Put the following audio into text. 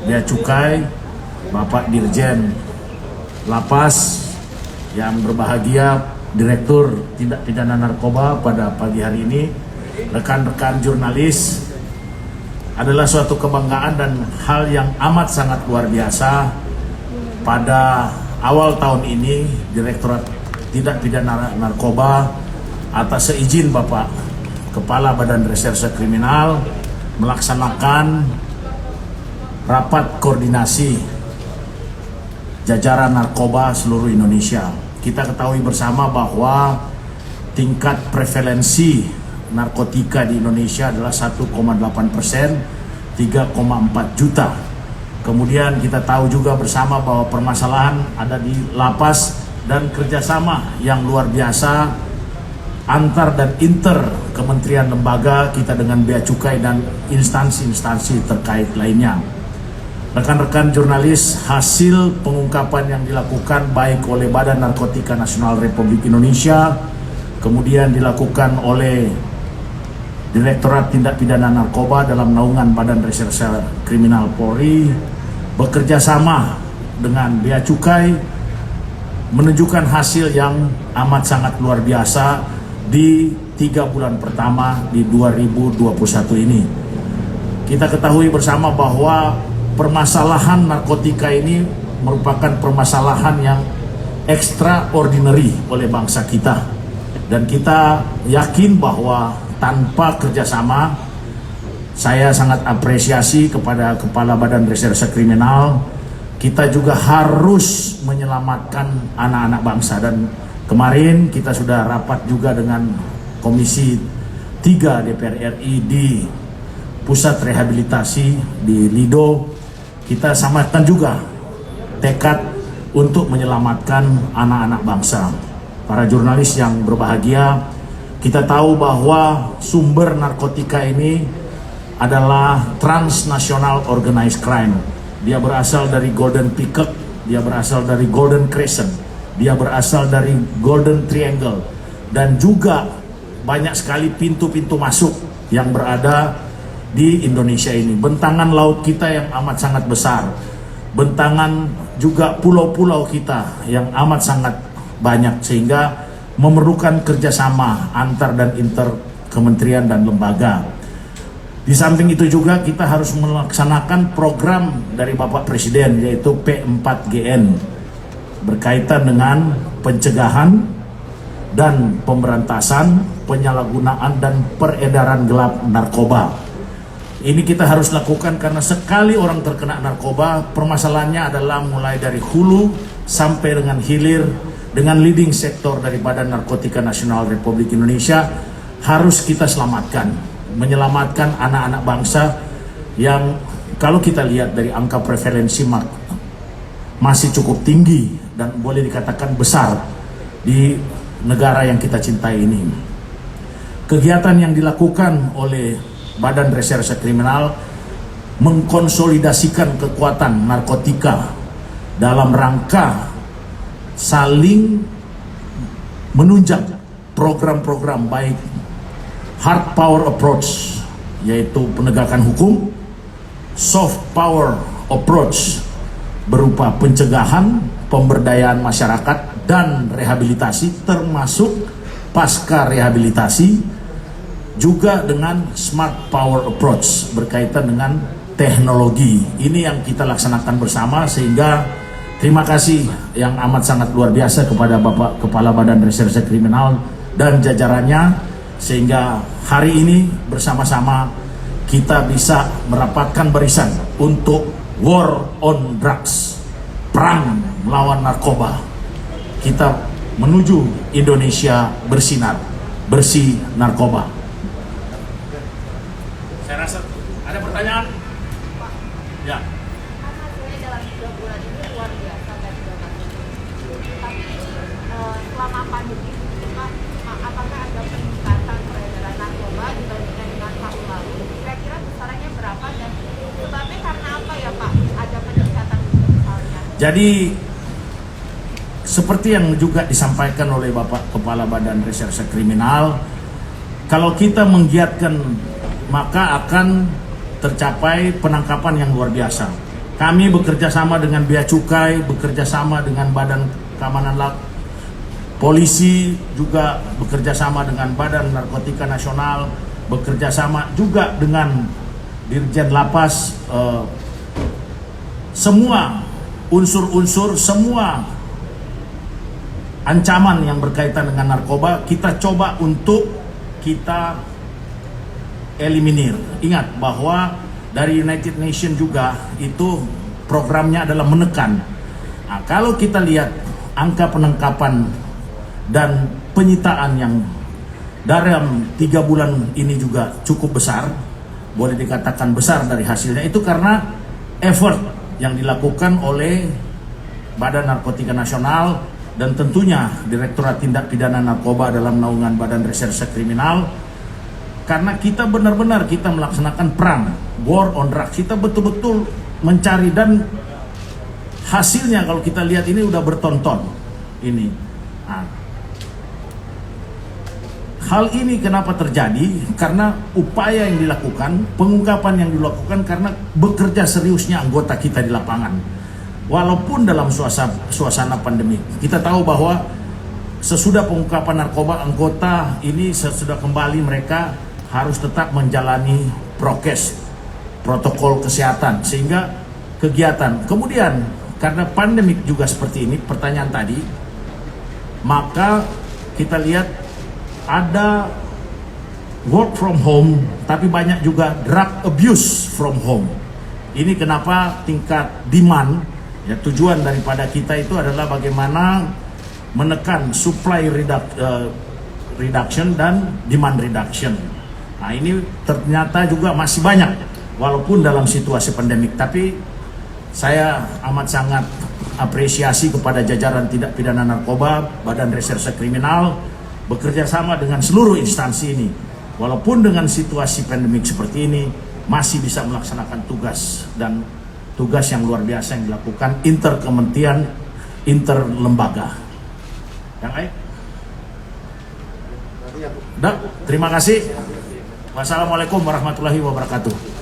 Bea Cukai, Bapak Dirjen Lapas yang berbahagia, Direktur Tindak Pidana Narkoba pada pagi hari ini, rekan-rekan jurnalis, adalah suatu kebanggaan dan hal yang amat sangat luar biasa. Pada awal tahun ini, Direktorat Tindak Pidana Narkoba atas seizin Bapak Kepala Badan Reserse Kriminal melaksanakan rapat koordinasi jajaran narkoba seluruh Indonesia. Kita ketahui bersama bahwa tingkat prevalensi narkotika di Indonesia adalah 1,8%, 3,4 juta. Kemudian kita tahu juga bersama bahwa permasalahan ada di lapas dan kerjasama yang luar biasa antar dan inter kementerian lembaga kita dengan Bea Cukai dan instansi-instansi terkait lainnya. Rekan-rekan jurnalis, hasil pengungkapan yang dilakukan baik oleh Badan Narkotika Nasional Republik Indonesia, kemudian dilakukan oleh Direktorat Tindak Pidana Narkoba dalam naungan Badan Reserse Kriminal Polri, bekerja sama dengan Bea Cukai, menunjukkan hasil yang amat sangat luar biasa di 3 bulan pertama di 2021 ini. Kita ketahui bersama bahwa permasalahan narkotika ini merupakan permasalahan yang extraordinary oleh bangsa kita. Dan kita yakin bahwa tanpa kerjasama, saya sangat apresiasi kepada Kepala Badan Reserse Kriminal, kita juga harus menyelamatkan anak-anak bangsa. Dan kemarin kita sudah rapat juga dengan Komisi 3 DPR RI di Pusat Rehabilitasi di Lido. Kita samakan juga tekad untuk menyelamatkan anak-anak bangsa. Para jurnalis yang berbahagia, kita tahu bahwa sumber narkotika ini adalah transnational organized crime. Dia berasal dari Golden Peacock, dia berasal dari Golden Crescent, dia berasal dari Golden Triangle, dan juga banyak sekali pintu-pintu masuk yang berada di Indonesia ini. Bentangan laut kita yang amat sangat besar, bentangan juga pulau-pulau kita yang amat sangat banyak, sehingga memerlukan kerjasama antar dan inter kementerian dan lembaga. Di samping itu juga kita harus melaksanakan program dari Bapak Presiden, yaitu P4GN, berkaitan dengan pencegahan dan pemberantasan penyalahgunaan dan peredaran gelap narkoba. Ini kita harus lakukan karena sekali orang terkena narkoba, permasalahannya adalah mulai dari hulu sampai dengan hilir. Dengan leading sektor dari Badan Narkotika Nasional Republik Indonesia harus kita selamatkan, menyelamatkan anak-anak bangsa yang kalau kita lihat dari angka prevalensi masih cukup tinggi dan boleh dikatakan besar di negara yang kita cintai ini. Kegiatan yang dilakukan oleh Badan Reserse Kriminal mengkonsolidasikan kekuatan narkotika dalam rangka saling menunjang program-program baik hard power approach, yaitu penegakan hukum, soft power approach berupa pencegahan, pemberdayaan masyarakat, dan rehabilitasi termasuk pasca rehabilitasi, juga dengan smart power approach berkaitan dengan teknologi. Ini yang kita laksanakan bersama, sehingga terima kasih yang amat sangat luar biasa kepada Bapak Kepala Badan Reserse Kriminal dan jajarannya, sehingga hari ini bersama-sama kita bisa merapatkan barisan untuk war on drugs, perang melawan narkoba. Kita menuju Indonesia bersinar, bersih narkoba. Saya rasa ada pertanyaan? Ya. Selama pandemi, apakah ada peningkatan peredaran narkoba dibandingkan dengan tahun lalu? Kira-kira besarannya berapa dan sebabnya karena apa ya Pak? Ada peningkatan misalnya? Jadi seperti yang juga disampaikan oleh Bapak Kepala Badan Reserse Kriminal, kalau kita menggiatkan maka akan tercapai penangkapan yang luar biasa. Kami bekerja sama dengan Bea Cukai, bekerja sama dengan Badan Keamanan Polisi, juga bekerja sama dengan Badan Narkotika Nasional, bekerja sama juga dengan Dirjen Lapas. Semua unsur-unsur, semua ancaman yang berkaitan dengan narkoba kita coba untuk kita eliminir. Ingat bahwa dari United Nations juga itu programnya adalah menekan. Nah, kalau kita lihat angka penangkapan dan penyitaan yang dalam 3 bulan ini juga cukup besar, boleh dikatakan besar dari hasilnya, itu karena effort yang dilakukan oleh Badan Narkotika Nasional dan tentunya Direktorat Tindak Pidana Narkoba dalam naungan Badan Reserse Kriminal. Karena kita benar-benar kita melaksanakan perang war on drugs, kita betul-betul mencari, dan hasilnya kalau kita lihat ini udah bertonton ini. Nah, hal ini kenapa terjadi? Karena upaya yang dilakukan, pengungkapan yang dilakukan karena bekerja seriusnya anggota kita di lapangan. Walaupun dalam suasana pandemi, kita tahu bahwa sesudah pengungkapan narkoba, anggota ini sesudah kembali mereka harus tetap menjalani prokes, protokol kesehatan, sehingga kegiatan. Kemudian karena pandemik juga seperti ini, pertanyaan tadi, maka kita lihat ada work from home, tapi banyak juga drug abuse from home. Ini kenapa tingkat demand, ya, tujuan daripada kita itu adalah bagaimana menekan supply reduction dan demand reduction. Nah, ini ternyata juga masih banyak walaupun dalam situasi pandemik, tapi saya amat sangat apresiasi kepada jajaran tindak pidana narkoba, Badan Reserse Kriminal, bekerja sama dengan seluruh instansi ini. Walaupun dengan situasi pandemik seperti ini, masih bisa melaksanakan tugas, dan tugas yang luar biasa yang dilakukan interkementerian, interlembaga. Yang lain? Terima kasih. Wassalamualaikum warahmatullahi wabarakatuh.